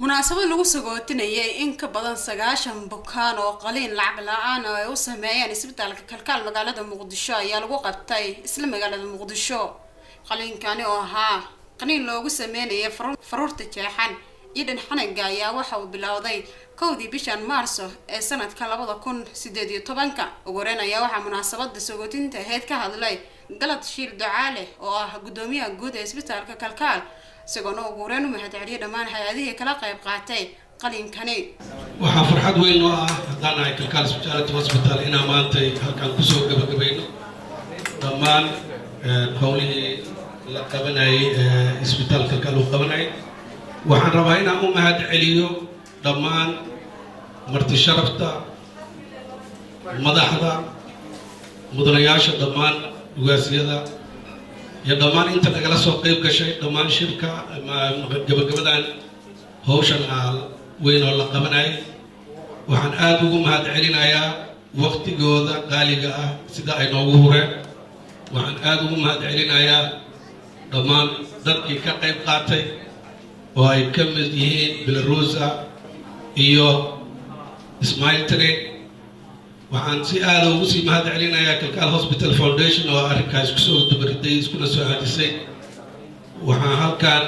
munaasabad lagu sagootinayay in ka badan 9 bukaan oo qaliin lacag la'aan ah ay u sameeyeen isbitaalka kalkaal magaalada muqdisho ayaa lagu qabtay isla magaalada muqdisho qaliinkani oo ahaa qaliin loogu sameeyay faruurta jeexan iyo dhanxanaga ayaa waxa uu bilowday 1 bishan Maarso ee sanadka 2018 ugu horeyn ayaa waxa munaasabada sagootinta ahayd ka hadlay galad shiil ducaale oo ah gudoomiyaha guud ee isbitaalka kalkaal isagoo ugu horeyn u mahadceliyay dhammaan hay'adaha kala qayb qaatay qaliinkani waxaa farxad weyn oo ah haddaan nahay kalkaal speciality hospital inaan maanta halkan kusoo gabagabayno dhammaan howlihii la qabanayay isbitaalka kalkaal uu qabanayay waxaan rabaa inaan u mahadceliyo dhammaan marti sharafta madaxda mudanayaasha dhammaan ugaasiyada يا دمان أنت نقول سوق قيب كشيء دمان شركة ما قبل قبلان هوشن وين ولا قبناي وحن آدوكم هاد علينا يا وقت جودا قالجا سدا ينوره وحن آدوكم هاد علينا يا دمان ضد كقيب قاتي وهاي كم يهين بالروزا إيو إسماعيل تري waxaan si aad ugu sii mahad celinayaa kalkaal hospital foundation oo arrinkaas ku soo dabarday iskuna soo aadisay waxaan halkaan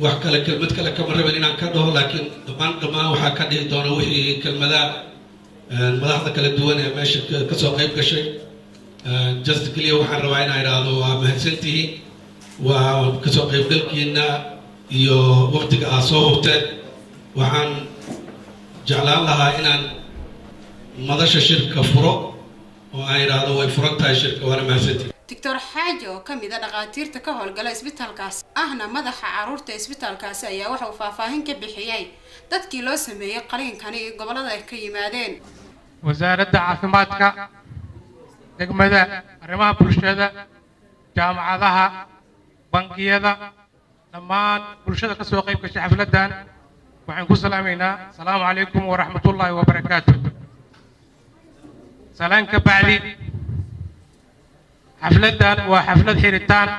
wax kale kelmad kale kama rabin inaan ka dhaho laakiin dhammaan waxaa ka dhihi doona wixii kelmadaha madaxda kala duwan ee meesha ka soo qayb gashay just kaliya waxaan rabaa inaan idhaahdo waa mahadsantihiin waa kasoo qaybgalkiina iyo waqtiga aad soo hubteen waxaan jeclaan lahaa inaan مدرسة شركة فرق وأنا هذا هو فرنتها شركة وأنا ما سنتي. دكتور حاجة وكم إذا نغاتير تكهل جل إسبيتال كاس أهنا مدح عرورة إسبيتال كاس أيه وحو فافاهين كبحياي تذكي لو سمية قليل كان قبل هذا كيمادين. وزارة عافماتك دقمدا رما برشة جامعة ذا بنكية ذا لما برشة كسوقي بكشف لدان وعنكم سلامينا السلام عليكم ورحمة الله وبركاته. سلام كبعدي حفلتان وحفلة حيرتان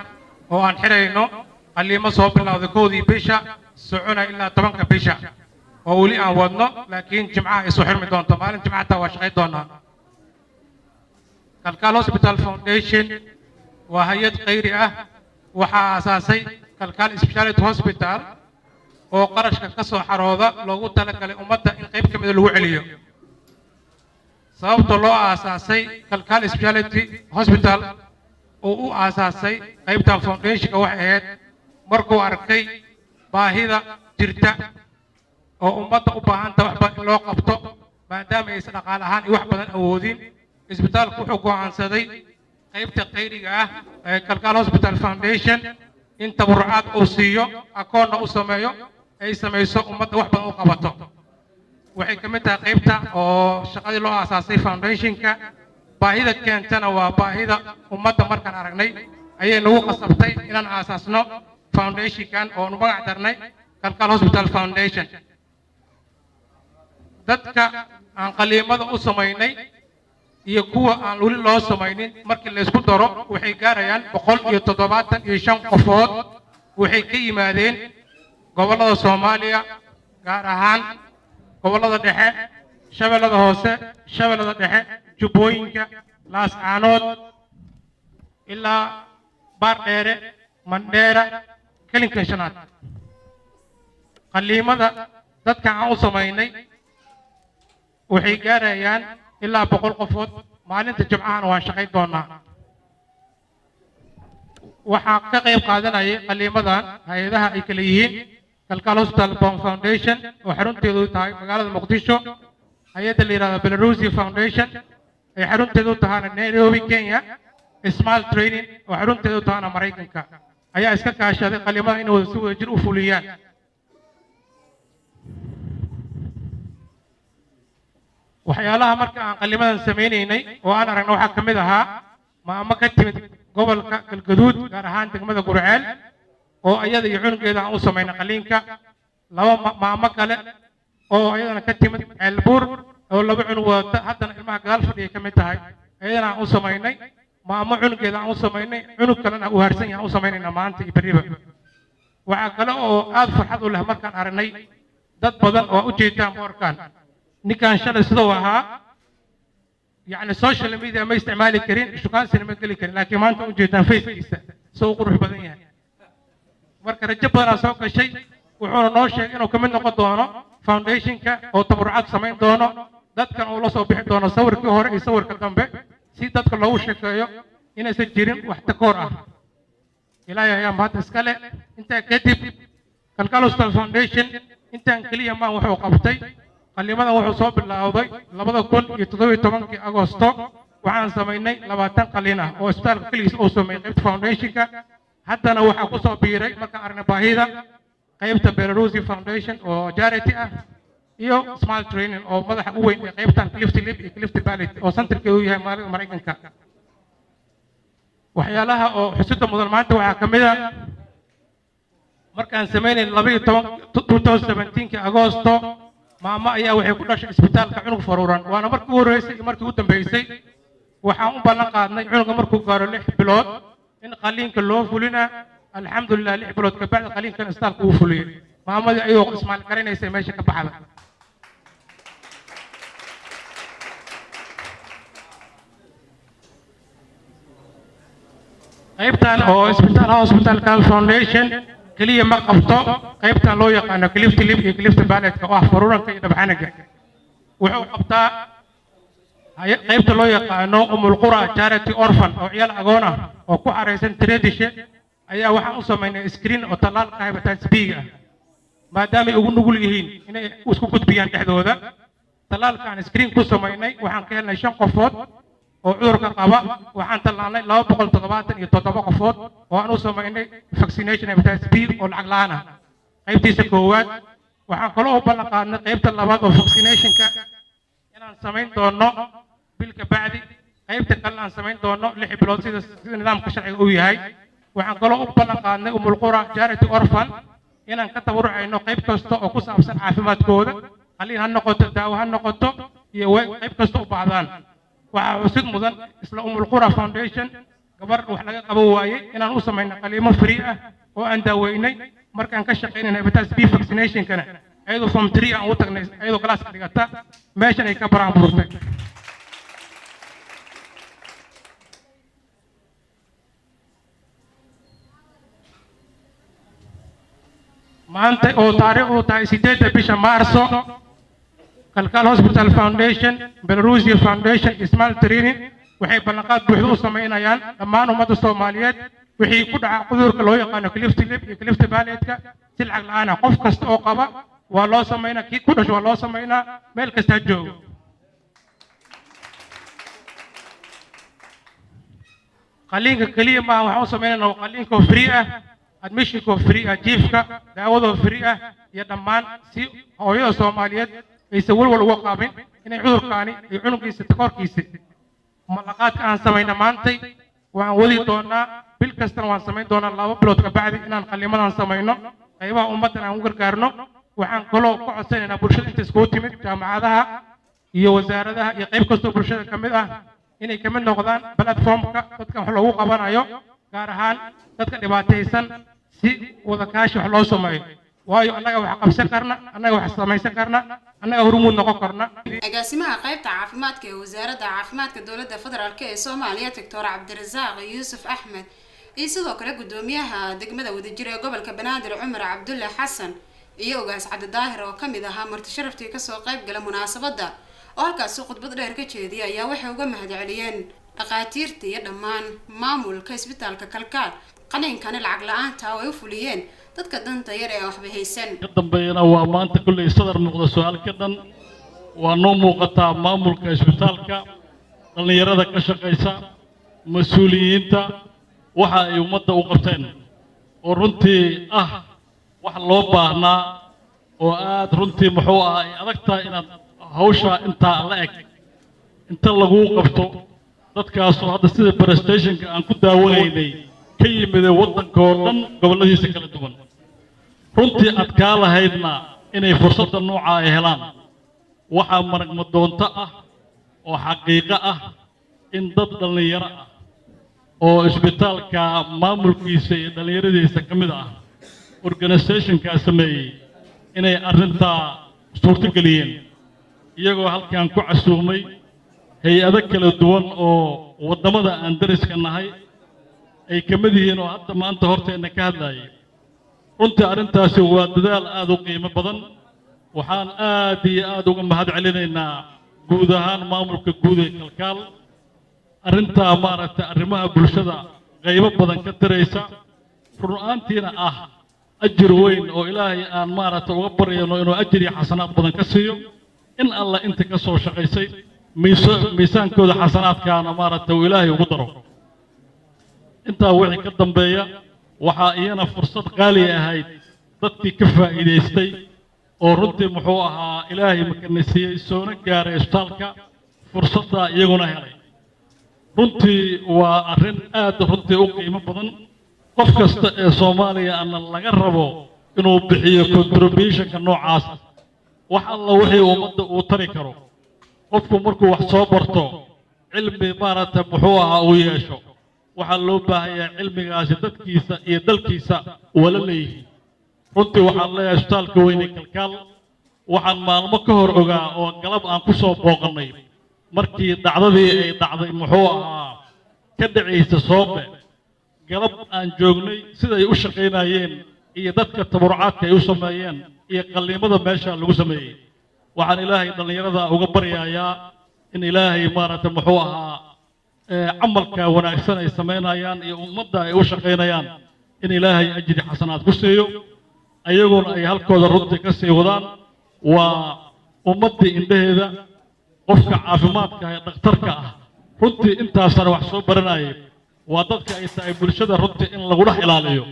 وأن حرينو اللي ما صوب الله ذكودي بيشا سعونا إلا طبعا بيشا وولي أن ودنا لكن جمعة يسوحر مدون طبعا جمعة واشغي دونا كالكال هوسبيتال فاونديشن وهيئة خيرية وحا أساسي كالكال سبيشاليتي هوسبيتال وقرش كسو حروضة لو تلك لأمتا إن قيب كمد الوعليو sababta loo aasaasay kalkaal speciality hospital oo u aasaasay qaybta foundation wax ahayd markuu arkay baahida jirta oo ummadda u baahan tahay wax badan loo qabto maadaama ay dhaqaale ahaan wax badan awoodin isbitaalku wuxuu go'aansaday qaybta khayriga ah ee kalkaal hospital foundation in tabarucaad uu siiyo akoonna u sameeyo ay sameeyso ummadda wax badan u qabato waxay ka mid tahay qaybta oo shaqadii loo aasaasay foundationka baahida keentana waa baahida ummadda markaan aragnay ayay nagu qasabtay inaan aasaasno foundationkan oo nu magac darnay kalkaal hospital foundation dadka aan qaliimada u samaynay iyo kuwa aan weli loo samaynin markii la isku daro waxay gaarayaan 175 qofood waxay ka yimaadeen gobollada Soomaaliya gaar ahaan gobollada dhexe shabeellada hoose shabeellada dhexe jubbooyinka laas caanood ilaa baardheere mandheera kelinkan shanaad qaliimada dadka aan u samaynay waxay gaarayaan ilaa 100 qofood maalinta jimcahan waan shaqayn doonaa waxaa ka qayb qaadanayay qaliimadan hay'adaha ay kala yihiin kalkaal hospital foundation oo xarunteedu tahay magaalada muqdisho hay'adda la yiraahdo Belarusi foundation ay xarunteedu tahay Nairobi Kenya Smile Training oo xarunteedu tahay Mareykanka ayaa iska kaashaday qaliimada inay si wadajir u fuliyaan waxyaalaha marka aan qaliimadan sameynaynay oo aan aragno waxa kamid ahaa maamo ka timid gobolka Galgaduud gaar ahaan degmada Gurceel oo ayada iyo cunugeeda aan u sameynay qaliinka laba maamo kale oo ayadana ka timid Ceelbuur oo laba cunug wada haddana ilmaha gadaal fadhiya ka mid tahay ayadana aan u sameynay maamo cunugeeda aan u sameynay cunug kalena u harsan yahay aan u sameynayna maanta iyo bariba waxaa kale oo aad farxad u leh markaan aragnay dad badan oo u jeedaan boorkan ninkan shalay sidoo ahaa يعني social media ما يستعمالي كرين شكان سينما قلي كرين لكن ما أنتم جيتان فيس سوق روح بدنيا مركز رجب أنا سوق الشيء وحنا نوشة إنه كمان نقد دونه فاونديشن كا أو تبرعات سمين دونه ده كان أول صوب بيحد دونه صور كهور يصور كتام به سيد ده كله وش كيو إن سجيرين واحتكورة إلى يا ما تسكله أنت كتب كان كالوس فاونديشن أنت أنكلي ما هو قبضي قليمنا وحو صوب اللهوضي لبدا كون يتضوي طبانكي أغسطو وعن سميني لباتان قلينا وإسبتال كليس أو سمين قيبت فاونديشنكا حتى أنا وحا قصو بيري مكا أرنا باهيدا قيبت بيلاروسي فاونديشن أو جارتي إيو سمال ترينين أو مدح أوين قيبتان كليفت ليب كليفت باليت أو سنتر كيوية مريكنكا وحيالها أو حسيت مظلمات وحا كميدا مركان سميني لبي 2017 كي أغسطو maama ayaa waxay ku dhashay isbitaalka cunug faruuran waana markii horeysay markii u dambeysay waxaan u ballan qaadnay cunuga markuu gaaro 6 bilood in qaliinka loo fulina alxamdulillah 6 bilood ka bacdi qaliinkan isbitaalka uu fuliyay maamadii ayuu ismaal karinaysay meesha ka baxda qaybtan oo hospital foundation كلية ما قبضه قيبتان لو يقانا كليفت ليب كليفت بالك كواه فرونا كي دبحانك وحو قبطا قيبت لو يقانا القرى جارتي أورفان أو عيال أغونا أو كو عريسان تريديش أيا وحا أصمينا سكرين أو طلال قايبتان سبيغا ما دامي أقول نقول يهين إنا أسكو كتبيان تحدو ذا طلال كان سكرين كو سمينا وحان كيالنا شان قفوت oo cudurka qaba waxaan talaalnay 277 qofood oo aan u sameeynay vaccination hepatitis B oo lacag la'aan ah qaybtiisa koowaad waxaan kaloo u ballan qaadnay qaybta labaad oo vaccination-ka inaan sameyn doono bilka bacdi qaybta kale aan sameyn doono 6 bilood sida nidaamka sharciga uu yahay waxaan kaloo u ballan qaadnay qura charity orphan inaan ka tabarucayno qayb kasta oo ku saabsan caafimaadkooda qaliin ha noqoto daawo ha noqoto iyo qayb kasta u baahdaan وعسد مدن إسلام القرى فاونديشن قبر وحنا قبوا واي إن أنا أسمعنا قليما فريئة وأن داويني مركان كشقين إن بتاس بي فاكسينيشن كنا أيضا فم 3 أو تغني أيضا كلاس كذا ماشي أي كبر عم بروفك ما أنت أو تاريخ أو تايسيتة بيش مارسو كالكال هوسبيتال فاونديشن بيلاروسي فاونديشن اسمال ترينين وحي بلقات بحثو سمينayaan dhammaan ummadda Soomaaliyeed wixii ku dhaca cudurka loo yaqaan clift lip iyo clift balletka si lacag la'aan ah qof kasta oo qaba waa loo sameeynaa kii ku dhasho waa loo sameeynaa meel kasta joogo qaliinka kaliya ma waxa uu sameeynaa qaliinka free ah admission free ah jiifka daawada free ah iyo dhammaan si hooyada Soomaaliyeed aysan walwal uga qaabin inay cudurkaani iyo cunugiisa takoorkiisa malaqaadka aan sameeyna maantay waan wadi doonaa bil kasta waan sameyn doonaa 2 bilood ka bacdi inaan qaliimadan sameeyno qaybaha ummadan aan u gargaarno waxaan kaloo ku codsanaynaa bulshada inta isku timid jaamacadaha iyo wasaaradaha iyo qayb kasta bulshada kamid ah inay kamid noqdaan platformka dadka wax loogu qabanayo gaar ahaan dadka dhibaataysan si wada kaashi wax loo sameeyo waayo annaga wax qabsan karna annaga wax samaysan karna annaga hormuud noqon karna agaasimaha qaybta caafimaadka ee wasaaradda caafimaadka dowladda federaalka ee Soomaaliya Dr. Cabdirasaaq Yuusuf Axmed iyo sidoo kale gudoomiyaha degmada wadajir ee gobolka Banaadir Cumar Cabdulle Xasan iyo ogaas Cabdi Daahir oo kamid ahaa marti sharaftii ka soo qayb galay munaasabadda oo halkaas khudbad dheer ka jeediyay ayaa waxay uga mahadceliyeen dhaqaatiirta iyo dhammaan maamulka isbitaalka Kalkaal qaliinkan lacag la'aanta oo ay u fuliyeen dadka danta yar ee waxba haysan dambeeyna waa maanta kulli sadar muuqda su'aalka dhan waa noo muuqata maamulka isbitaalka dhalinyarada ka shaqeysa mas'uuliyiinta waxa ay ummadda u qabteen oo runtii wax loo baahnaa oo aad runtii muxuu ahaa ay adagtaa inaad hawsha inta la eg inta lagu qabto dadkaas oo hadda sida presentationka aan ku daawanaynay ka yimid waddanka oo dhan goboladiisa kala duwan runtii adkaa lahaydna inay fursadda nooca ay helaan waxaa maragma doonto ah oo xaqiiqo ah in dad dhalinyaro ah oo isbitaalka maamulkiisa iyo dhalinyaradiisa ka mid ah organizationka sameeyey inay arrintaa suurtageliyeen iyagoo halkan ku casuumay hay-ado kala duwan oo waddamada aan dariska nahay ay ka mid yihiin oo hadda maanta horteenna ka hadlayay runtii arrintaasi waa dadaal aad u qiimo badan waxaan aad iyo aad uga mahad celinaynaa guud ahaan maamulka guud ee kalkaal arrintaa maaragtay arrimaha bulshada qaybo badan ka tiraysa run-aantiina ah ajir weyn oo ilaahay aan maaragtay uga baryayno inuu ajir iyo xasanaad badan ka siiyo in alla inta ka soo shaqaysay miisaankooda xasanaadkaana maaragtay uu ilaahay ugu daro intaa wixii ka dambeeya waxaa iyana fursad qaali ahayd dadkii ka faa'iidaystay oo runtii muxuu ahaa ilaahay makanisiiyey soona gaaray isbitaalka fursaddaa iyaguna helay runtii waa arrin aad runtii u qiimo badan qof kasta ee Soomaaliya ana laga rabo inuu bixiyo contributionka noocaas wax alla wixii ummadda uu tari karo qofku markuu wax soo barto cilmi maaragtay muxuu ahaa uu yeesho waxaa loo baahayaa cilmigaasi dadkiisa iyo dalkiisa wala leeyihiin runtii waxaan leeyahay isbitaalka weyne kalkaal waxaan maalmo ka hor ogaa oo galab aan ku soo booqannay markii dhacdadii ay dhacday muxuu ahaa ka dhacaysa Soobe galab aan joognay siday u shaqaynayeen iyo dadka tabarucaadka ay u sameeyeen iyo qalliimada meesha lagu sameeyay waxaan ilaahay dhalinyarada uga baryayaa in ilaahay maaragtay muxuu ahaa camalka wanaagsan ay sameynayaan iyo ummadda ay u shaqaynayaan in ilaahay ajri xasanaad ku siiyo ayaguna ay halkooda runtii ka sii wadaan waa ummadda indhaheeda qofka caafimaadka ee dhakhtarka ah runtii intaasana wax soo baranayay waa dadka ay tahay bulshada runtii in lagu dhex ilaaliyo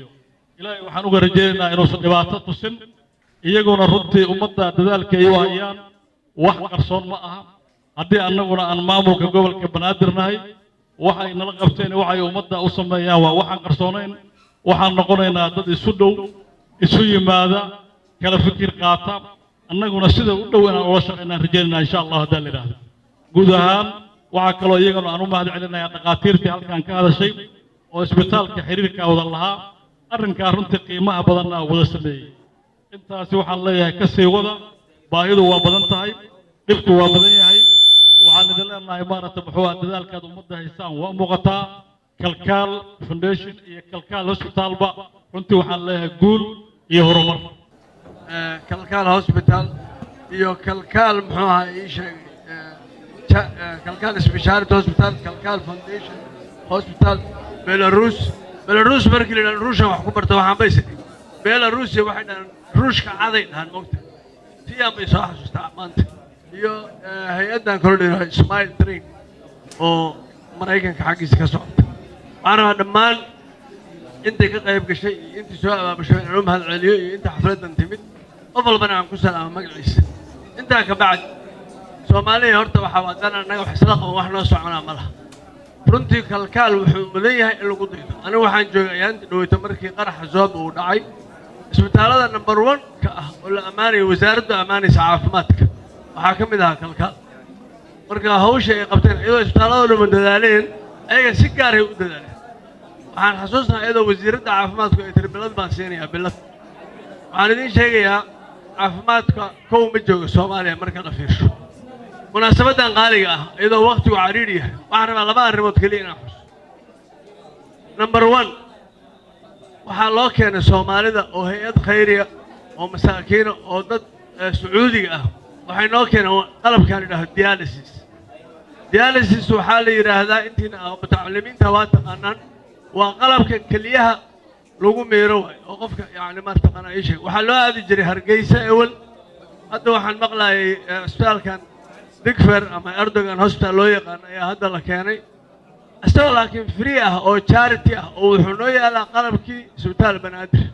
ilaahay waxaan uga rajaynaynaa inuusan dhibaato tusin iyaguna runtii ummadda dadaalka ay u hayaan wax qarsoon ma aha haddii annaguna aan maamulka gobolka banaadir nahay waxay nala qabteen waxay ummadda u sameeyaan waa waxaan qarsoonayn waxaan noqonaynaa dad isu dhow isu yimaada kala fikir qaata annaguna sida u dhow inaan ula shaqaynaan rajaynaynaa insha allah haddii la yidhaahdo guud ahaan waxaa kaloo iyagana aan u mahad celinayaa dhaqaatiirtii halkan ka hadashay oo isbitaalka xiriirka wada lahaa arrinkaa runtii qiimaha badanna wada sameeyey intaasi waxaan leeyahay ka sii wada baahidu waa badan tahay dhibku waa badan yahay waxaan idin leenahay maaragtay muxuu ahaa dadaalkaad ummadda haysaan waa muuqataa kalkaal foundation iyo kalkaal hospitalba runtii waxaan leeyahay guul iyo horumar kalkaal hospital iyo kalkaal muxuu ahaa ii sheegay kalkaal speciality hospital kalkaal foundation hospital belarus markii la yidhahdo ruushka wax ku barta waxaan bayse belarusia waxay dhahaan ruushka caday dhahaan moogta tiyaan bay soo xasuustaa maanta iyo hay-addan kala dhiraha smile train oo maraykanka xaggiisa ka socota waxaan rabaa dhammaan intay ka qayb gashay iyo intii soo abaabashay inaan u mahad celiyo iyo inta xafladdan timid qof walbana aan ku salaamo magaciisa intaa ka bacdi soomaaliya horta waxaa wadan annaga wax isla qaban wax noo soconaa ma laha runtii kalkaal wuxuu mudan yahay in lagu daydo anigu waxaan joogay ayaantii dhaweyta markii qaraxa zoob uu dhacay isbitaalada number 1 ka ah oo la ammaanayo wasaaraddu ammaanaysa caafimaadka waxaa ka mid ahaa kalkaal marka hawsha ay qabteen iyadoo isbitaalada dhamma dadaaleen ayaga si gaaray u dadaaleen waxaan xasuusnahay iyadoo wasiiradda caafimaadku ay tiri bilad baan siinayaa bilad waxaan idiin sheegayaa caafimaadka kow ma joogo Soomaaliya marka la fiirsho munaasabadan qaaliga ah iyadoo waqtigu cariiri yahay waxaan rabaa laba arrimood kaliya inaan xuso number 1 waxaa loo keenay Soomaalida oo hay'ad khayriya oo masaakiina oo dad Sacuudiga ah waxay noo keeneen qalabkan yiraahdo dialysis waxaa la yiraahdaa intiina mutacallimiinta waa taqaanaan waa qalabka kaliyaha lagu meero oo qofka yaani ma taqaana ay shay waxaa loo aadi jiray Hargeysa awal hadda waxaan maqlaayay isbitaalkan Digfer ama Erdogan hospital loo yaqaan ayaa hadda la keenay asagoo laakiin free ah oo charity ah oo wuxuu noo yaalaa qalabkii isbitaal banaadir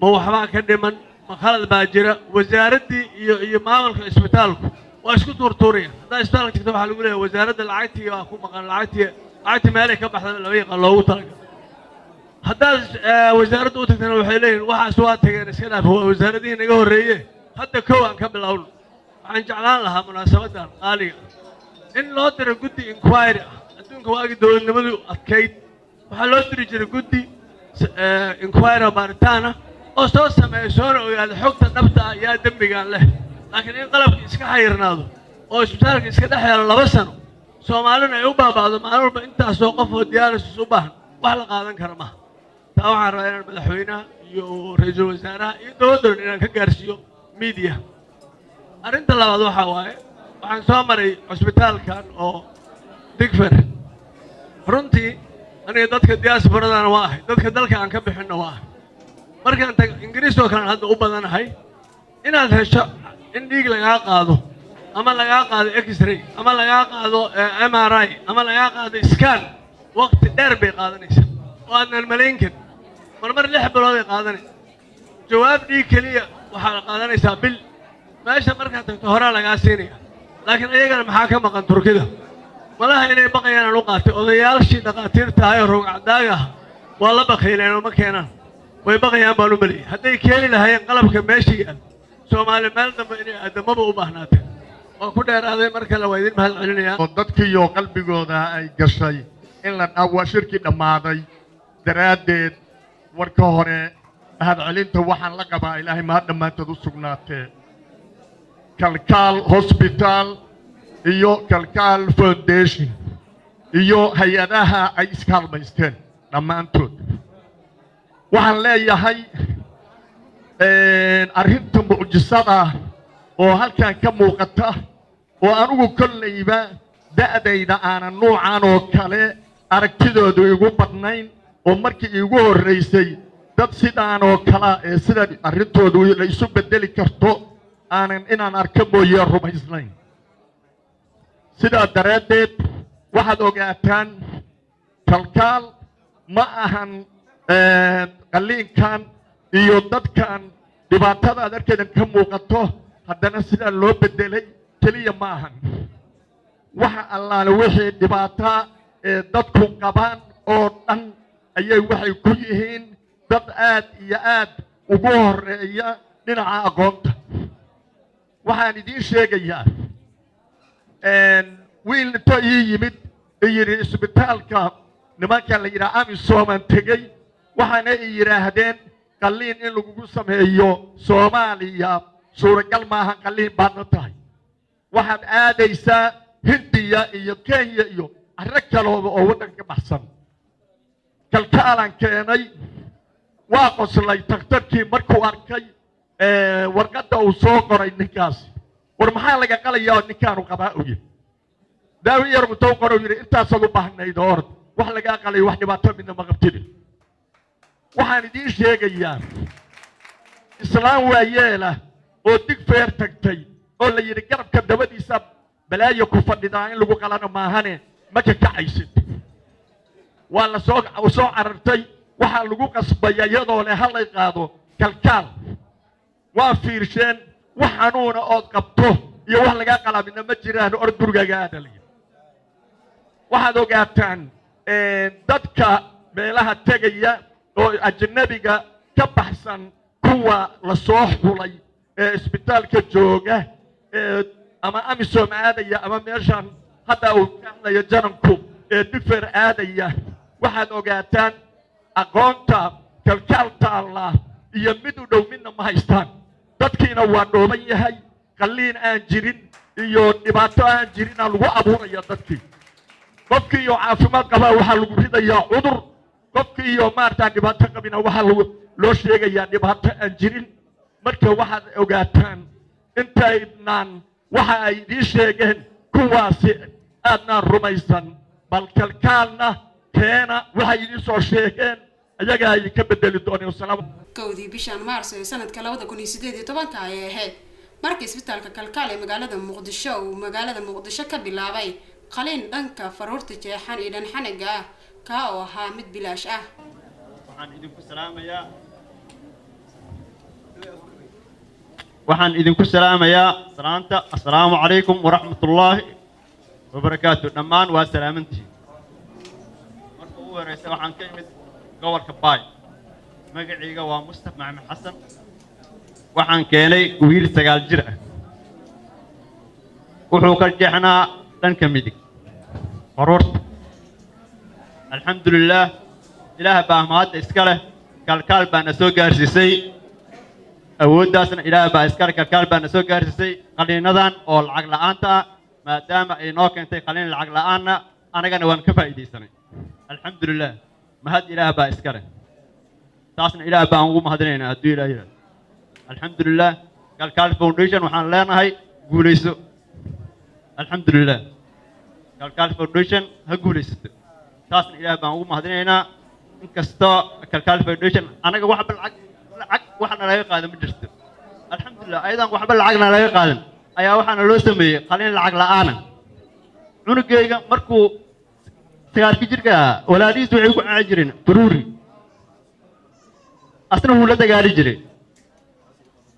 ma waxba ka dhiman ma khalad baa jira wasaaraddii iyo maamulka isbitaalku waa isku tuurtuuraya hadda isbitaalka jirta waxa lagu leeyahay wasaaradda lacagtii waa ku maqan lacagtii meelay ka baxday laba yaqaan loogu talagalay hadda wasaaraddu u tagtana waxay leeyihiin waxaas waa tageen iska dhaaf wasaaradihii naga horreeyay hadda kow aan ka bilowno waxaan jeclaan lahaa munaasabadan qaaliga in loo diro guddi inquiry ah adduunka waagi dowladnimadu adkayd waxaa loo diri jiray guddi inquiry baaritaana oo soo sameeyo soona ogaado xogta dhabta ah yaa dembigaan leh laakiin in qalabka iska xayirnaado oo isbitaalka iska dhex yaalo 2 sano soomaalina ay u baaba'do maalin walba intaasoo qof oo diyaalisis u baahan wax la qaadan kara maaha taa waxaan rabaa inaan madaxweynaha iyo ra'iisul wasaaraha iyo dowladda inaan ka gaarsiiyo media arrinta labaad waxaa waaye waxaan soo maray cusbitaalkan oo digfer runtii aniga dadka diasporadana waa ahay dadka dalka aan ka bixinna waa ahay markaan tag ingiriis oo kale hadda u badanahay inaad hesho in dhiig lagaa qaado ama lagaa qaado x-ray ama lagaa qaado MRI ama lagaa qaado scan waqti dheer bay qaadanaysaa oo aadnan malayn karin marmar 6 bilood ay qaadanaysaa jawaab dhiig keliya waxaa qaadanaysaa bil meesha markaad tagto horaa lagaa siinaya laakiin ayagana maxaa ka maqan turkida malaha inay baqayaan aan u qaatay odayaashii dhaqaatiirta ahay roog cadaaga waa la baqayleen oo ma keenaan way baqayaan baan u maliyay hadday keeni lahaayeen qalabka meeshiga Soomaali meel dambe inay aadamaba u baahnaatay oo ku dheeraaday marka la weydin mahad celinayaan oo dadkii oo qalbigooda ay gashay in la dhawo shirki dhamaaday daraadeed warka hore mahad celinta waxaan la qabaa ilaahay mahad dhamaantood u sugnaatee kalkaal hospital iyo kalkaal foundation iyo hay'adaha ay iskaalmaysteen dhammaantood waxaan leeyahay arrinta mucjisada oo halkan ka muuqata oo anigu kollayba da'dayda aanan nuucan oo kale aragtidoodu igu badnayn oo markii igu horreysay dad sidaan oo kala ee sida arrintoodu la isu bedeli karto aanan inaan arko mooyee rumaysnayn sidaa daraaddeed waxaad ogaataan kalkaal ma ahan qalliinkan iyo dadkan dhibaatada aad arkeedan ka muuqato haddana sidaa loo bedelay keliya ma ahan waxa allaale wixii dhibaata ee dadku qabaan oo dhan ayay waxay ku yihiin dad aad iyo aad ugu horeeya dhinaca aqoonta waxaan idiin sheegayaa wiil inta ii yimid yidhi isbitaalka nimanka la yidhaha amisoman tegey waxaana ay yidhaahdeen qalliin in lagugu sameeyo Soomaaliya suuragal maaha qalliin baadna tahay waxaad aadaysaa Hindiya iyo Kenya iyo arag kale oo waddanka ka baxsan kalkaalan keenay waa qoslay takhtarkii markuu arkay warqadda uu soo qoray ninkaas war maxaa laga qalayaa ninkaan uu qabaa u yiri daawi yar muxuu qoray yiri intaasaad u baahnayd ord wax laga qalay wax dhibaato midna ma qabtid waxaan idiin sheegayaa islaam waayeela oo digfeer tagtay oo la yiri garabka dabadiisa balaayo ku fadhidaa in lagu qalano maahane ma ka kacaysid waa la soo carartay waxaa lagu qasbaya iyadoo leh halay qaado kalkaal waa fiirsheen wax xanuuna ood qabto iyo wax laga qalabina ma jiraan or gurigaaga aadalaya waxaad ogaataan dadka meelaha tegaya oo ajnabiga ka baxsan kuwa la soo xulay ee isbitaalka jooga ama amisom aadaya ama meeshan hadda uu ka hadlayo jananku ee digfer aadaya waxaad ogaataan aqoonta kalkaalta allah iyo mid u dhow midna ma haystaan dadkiina waa dhooban yahay qalliin aan jirin iyo dhibaato aan jirin aan lagu abuuraya dadkii qofkii iyo caafimaad qabaa waxaa lagu ridayaa cudur qofkii iyo maartaa dhibaato qabina waxaa loo sheegayaa dhibaato aan jirin marka waxaad ogaataan intaynaan waxa ay idiin sheegeen kuwaasi aadnaan rumaysan bal kalkaalna keena waxay idiin soo sheegeen ayagaa idinka bedeli dooneen wasalaam kowdii bishan maarso ee sanadka 2018 ayay ahayd markii isbitaalka kalkaal ee magaalada muqdisho ka bilaabay qalliin dhanka faruurta jeexan iyo dhanxaniga ah ka oo ahaa mid bilaash ah waxaan idinku salaamayaa salaanta assalaamu calaykum waraxmatullaahi wabarakaatu dhammaan waa salaamantihiin marka ugu horeysa waxaan ka imid gobolka baay magacayga waa Mustafa Maxamed Xasan waxaan keenay wiil 9 jir ah wuxuu ka jeexnaa dhanka midig faruurta alxamdulillaah إله بأمهات إسكاله كالكال بأن سوق أرسيسي أوداسنا إله بإسكاله كالكال بأن سوق أرسيسي قليل نذان أو العقل أنت ما دام إنك أنت قليل العقل أنا كان وان كفاية دي سنة الحمد لله ما هاد إله بإسكاله تاسنا إله بأنقوم هذين هدي إله الحمد لله كالكال فاونديشن وحنا لنا هاي قوليسو الحمد لله كالكال فاونديشن هقوليسو تاسنا إله بأنقوم هذين كستا كالكال فاونديشن أنا واحد بالعقل وحنا لا يقادم جرت الحمد لله أيضا واحد بالعقل لا يقادم أيها وحنا لو سمي خلينا العقل أنا عنق مركو سيار كجركا ولا ديس وعيق عاجرين بروري أصلا هو لا تجاري جري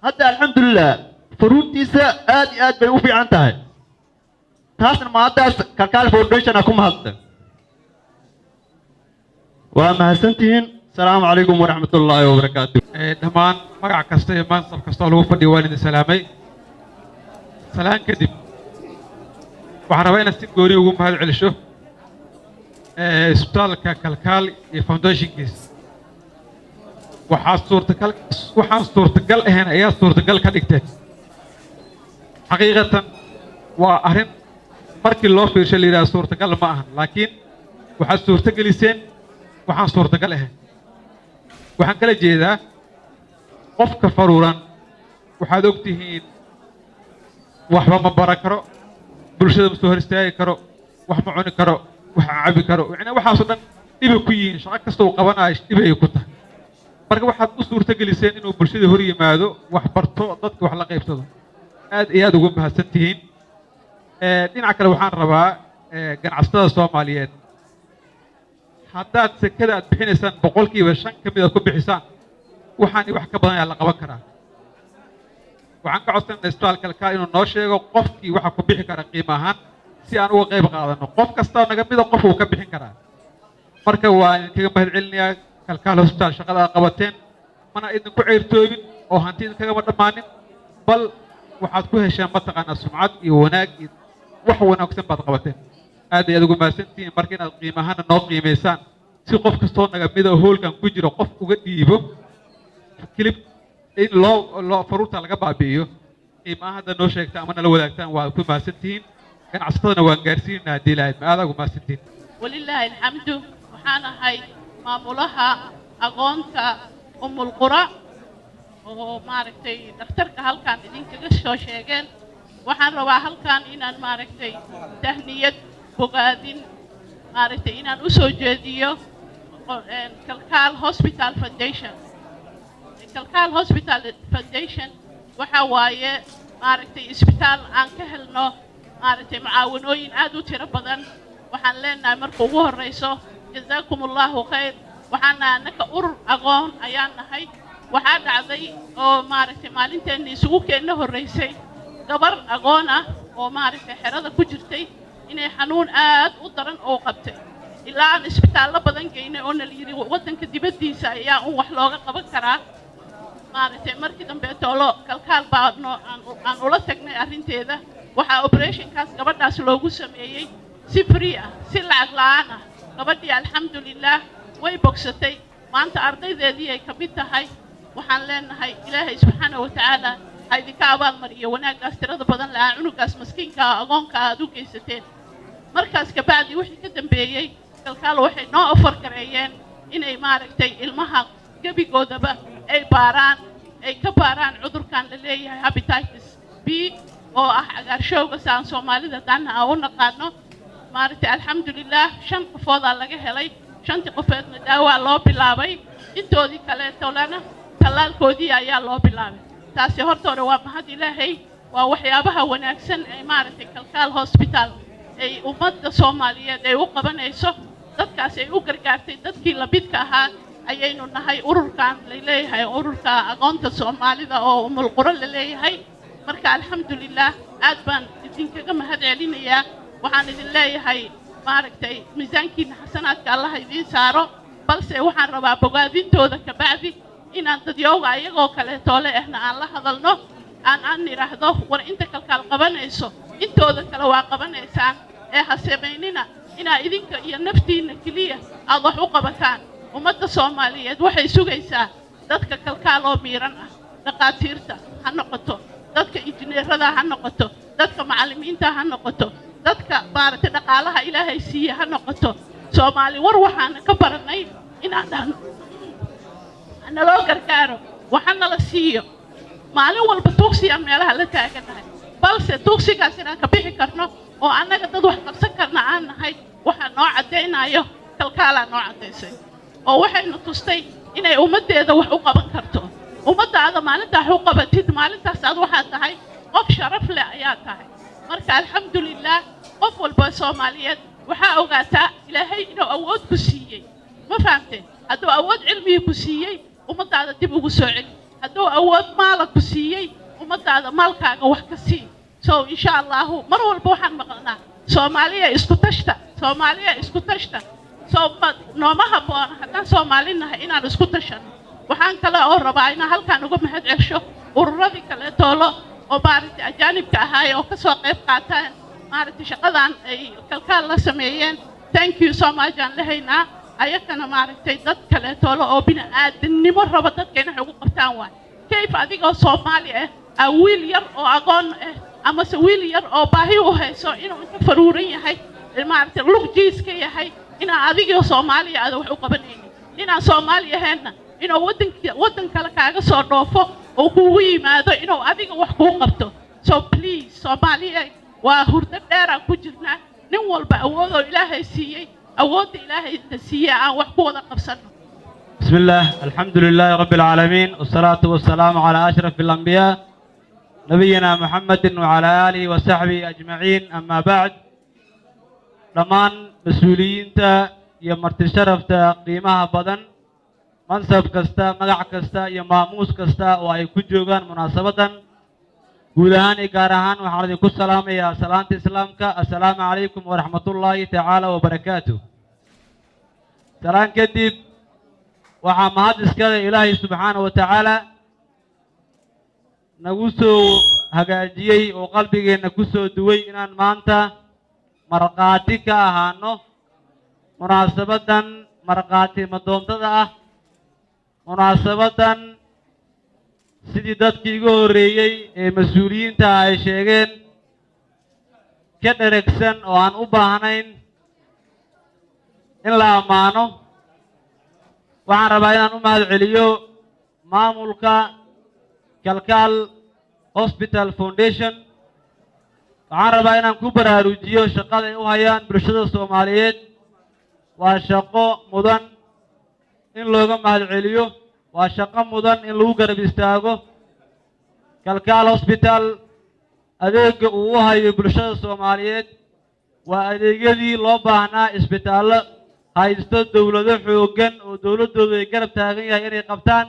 هذا الحمد لله فروتي آد بيوفي عنتها تاسن ما تاس كالكال فاونديشن أكون هذا وما سنتين السلام عليكم ورحمة الله وبركاته دمان مقع كستي منصب كستو لو فدي والد سلامي سلام كدب waxaan rabaa inaan si gooni ugu mahad celisho isbitaalka kalkaal iyo foundationkiisa waxaan suurtagal ahayn ayaa suurtagal ka dhigteen xaqiiqatan waa arrin markii loo fiirshay la yidhaha suurtagal ma ahan laakiin waxaad suurtageliseen waxaan suurtagal ahayn waxaan kala jeedaa qofka faruuran waxaad og tihiin waxba ma baran karo bulshada ma soo hor istaagi karo wax ma cuni karo wax cabi karo yani waxaasoo dhan dhibay ku yihiin shaqo kasta uu qabanayo dhibay ku tahay marka waxaad u suurtageliseen inuu bulshada hor yimaado wax barto dadka wax la qaybsado aad iyo aad ugu mahadsan tihiin dhinaca kale waxaan rabaa ganacsatada Soomaaliyeed haddaad sekada aad bixinaysaan boqolkiiba 5 ka mid ah ku bixisaan waxaan wax ka badan ayaa la qaban karaa waxaan ka codsanaynaa isbitaalka kalkaal inuu noo sheego qofkii waxa ku bixi kara qiimo ahaan si aan uga qayb qaadano qof kasta naga mid ah qof uu ka bixin karaa marka waa idinkaga mahad celinayaa kalkaal hospital shaqada aad qabateen mana idinku ceyrtoobin oo hanti idinkagama dhammaanin bal waxaad ku hesheen mataqaanaa sumcad iyo wanaag iyo wax wanaagsan baad qabateen aad iyo aad ugu mahadsantihiin marka inaad qiimo ahaana noo qiimaysaan si qof kastoo naga mid ah hoolkan ku jiro qof uga dhiibo kilib in loo faruurta laga baabi'iyo qiimaha hadda noo sheegta ama nala wadaagtaan waa ku mahadsantihiin ganacsatadana waan gaarsiinaa haddii lahayd ma aad ugu mahadsantihiin ولله الحمد وحنا هاي maamulaha aqoonta umul qura oo maaragtay dhakhtarka halkan idinkaga soo sheegeen waxaan rabaa halkan inaan maaragtay tahniyad bogaadin maaragtay inaan u soo jeediyo kalkaal hospital foundation kalkaal hospital foundation waxa waaye maaragtay isbitaal aan ka helno maaragtay macaawanooyin aad u tiro badan waxaan leenahay marka ugu horeyso جزاكم الله خير وحنا نك أقون أيانا هاي وحنا عذي أو معرفة مالنتين يسوق إنه الرئيسي قبر أقونا ومعرفة حرادة كجرتي إنه حنون آد وطرن أو قبتي إلا عن إسبتال بدن كإنه أون اللي وطن كدبتي سايا وحلاقة قبر كرا معرفة مركز بيتولو كالكال بعضنا عن أولا تكني أرنتي ذا وح أوبريشن كاس قبر ناس لوجو سمية سفرية سلعة لعنة gabadhii alxamdulillaah way bogsatay maanta ardaydeedii ay ka mid tahay waxaan leenahay ilaahay subxaanahu wa tacaala ha idinka abaalmariyo wanaaggaas tirada badan lahaa cunugaas maskiinka agoonka aad u geysateen markaas kabacdi wixii ka dambeeyey kalkaal waxay noo ofar gareeyeen inay maaragtay ilmaha gebigoodaba ay baaraan ay ka baaraan cudurkan la leeyahay hepatitis B oo ah cagaarshowga saan soomaalida dhanna aan u naqaano maaragtay alxamdulillaah 5 qofood aa laga helay 5 qofoodna daawaa loo bilaabay intoodii kale tolana talaalkoodii ayaa loo bilaabay taasi hortooda waa mahad ilaahay waa waxyaabaha wanaagsan ee maaragtay kalkaal hospital ay ummadda Soomaaliyeed ay u qabanayso dadkaas ay u gargaartay dadkii la bidka ahaa ayaynu nahay ururkan la leeyahay ururka aqoonta Soomaalida oo umul qura la leeyahay marka alxamdulillaah aad baan idinkaga mahad celinayaa waxaan idin leeyahay maaragtay miisaankiina xasanaadka Allah idin saaro balse waxaan rabaa bogaadintooda ka bacdi inaan dadyooga ayagoo kale toole ahna aan la hadalno aan niraahdo war inta kalkaal qabanayso intooda kale waa qabanaysaan ee ha sameynina inaa idinka iyo naftiina kaliya aad wax u qabataan ummadda soomaaliyeed waxay sugaysaa dadka kalkaaloo miiran ah dhaqaatiirta ha noqoto dadka injineerada ha noqoto dadka macallimiinta ha noqoto dadka maaragtay dhaqaalaha ilaahay siiye ha noqoto soomaali war waxaan ka baranay inaan dhahno naloo gargaaro waxa nala siiyo maalin walba tuugsiya meelaha la taaganahay balse tuugsigaas inaan ka bixi karno oo annaga dad wax qabsan karna aan nahay waxaa noo caddaynayo kalkaalaa noo caddaysay oo waxaynu tustay inay ummaddeeda wax u qaban karto ummaddaada maalintaa wax u qabatid maalintaas aad waxaa tahay qof sharaf leh ayaa tahay marka alxamdulillaah qof walba soomaaliyeed waxaa ogaataa ilaahay inuu awood ku siiyey ma fahamteen hadduu awood cilmigii ku siiyey ummaddaada dib ugu soo celi hadduu awood maala ku siiyey ummaddaada maalkaaga wax ka sii so insha allahu mar walba waxaan maqalnaa soomaaliya isku tashta nooma habboona haddaan soomaali nahay inaan isku tashanno waxaan kale oo rabaa inaan halkaan uga mahad cesho ururadii kaleetoolo oo maaragtay ajaanibka ahaay oo ka soo qayb qaataan maaragtay shaqadan ay kalkaal la sameeyeen thank you so much aan lehaynaa ayakana maaragtay dad kaleetoolo oo bini'aadamnimo raba dadka inay ugu qabtaan waay kayf adigoo soomaali ah wiil yar oo aqoon ah amase wiil yar oo baahi u hayso inuu inta faruuran yahay maaragtay lugjiiska yahay inaan adigoo soomaaliya aada wax u qabanaynin inaan soomaali ahaynna inuu waddan kale kaaga soo dhoofo oo kuugu yimaado inuu adiga wax kuu qabto so please soomaaliya waa hurdo dheeraan ku jirnaa nin walba awoodoo ilaahay siiyey awoodda ilaahay na siiyey aan wax ku wada qabsanno بسم الله الحمد لله رب العالمين والصلاة والسلام على أشرف الأنبياء نبينا محمد وعلى آله وصحبه أجمعين أما بعد لمان مسؤولين يا مرت شرفت قيمها بدن منصب كستا مقع كستا يا ماموس كستا وأي كجوجان مناسبة قولهان إقارهان وحردكم السلام يا سلامة إسلامك السلام عليكم ورحمة الله تعالى وبركاته سلام كديب waxaa mahad iskale ilaahay subxaana wa tacaala nagu soo hagaajiyey oo qalbigeenna ku soo duway inaan maanta markhaati ka ahaano munaasabadan markhaati madoontada ah munaasabadan sidii dadkii iga horreeyey ee mas-uuliyiinta ay sheegeen ka dheregsan oo aan u baahnayn in la ammaano waxaan rabaa inaan u mahad celiyo maamulka kalkaal hospital foundation waxaan rabaa inaan ku baraarujiyo shaqada ay u hayaan bulshada soomaaliyeed waa shaqo mudan in looga mahad celiyo waa shaqo mudan in lagu garab istaago kalkaal hospital adeega uu u hayo bulshada soomaaliyeed waa adeegyadii loo baahnaa isbitaallo haysto dawlado xooggan oo dawladoodu ay garab taagan yahay inay qabtaan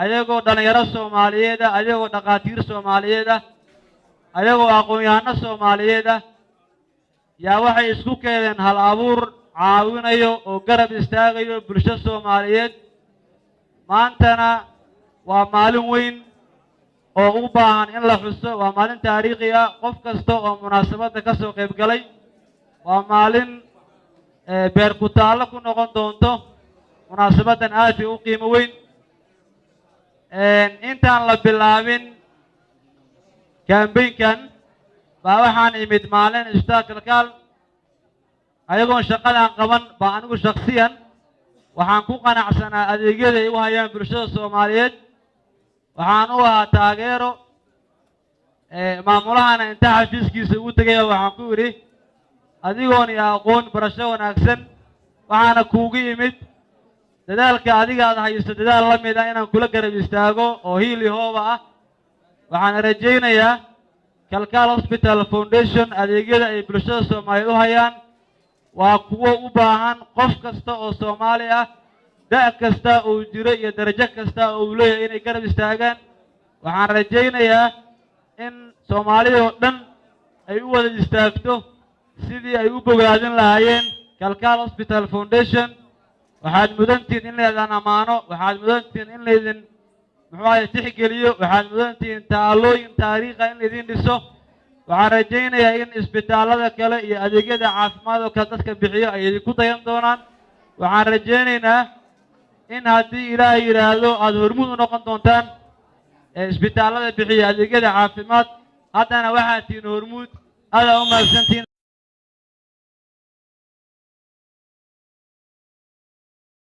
ayagoo dhalinyaro soomaaliyeed ah ayagoo dhaqaatiir soomaaliyeed ah ayagoo aqoon-yahano soomaaliyeed ah yaa waxay isku keeneen hal abuur caawinayo oo garab istaagayo bulsho soomaaliyeed maantana waa maalin weyn oo u baahan in la xuso waa maalin taariikhi ah qof kasta oo munaasabadda ka soo qayb galay waa maalin beer ku taallo ku noqon doonto munaasabadan aad bay u qiimo weyn intaan la bilaabin kambeynkan baa waxaan imid maalin isbitaal kalkaal ayagoon shaqadan qaban baa anigu shaksiyan waxaan ku qanacsanaa adeegyada ay u hayaan bulshada soomaaliyeed waxaan u ahaa taageero maamulahana inta xafiiskiisa ugu tegaya waxaan ku idhi adigoon iyo aqoon barasho wanaagsan waxaana kuugu yimid dadaalka adigaad haysto dadaal la mid ah inaan kula garab istaago oo hiil iyo hooba ah waxaan rajaynayaa kalkaal hospital foundation adeegyada ay bulshada soomaaliyeed u hayaan waa kuwo u baahan qof kasta oo soomaali ah da' kasta oo jiro iyo darajo kasta oo uu leeyahay inay garab istaagaan waxaan rajaynayaa in soomaalida oo dhan ay u wada istaagto sidii ay u bogaadin lahaayeen kalkaal hospital foundation waxaad mudantihiin in laydin ammaano waxaad mudantihiin in laydin muxuu ahaye tixgeliyo waxaad mudantihiin taallooyin taariikha in laydin dhiso waxaan rajaynayaa in isbitaallada kale iyo adeegyada caafimaad oo kale dadka bixiyo ay idinku dayan doonaan waxaan rajaynaynaa in haddii ilaahay yidhaahdo aad hormuud u noqon doontaan isbitaallada bixiya adeegyada caafimaad haddana waxaad tihiin hormuud adaa u mahadsantihiin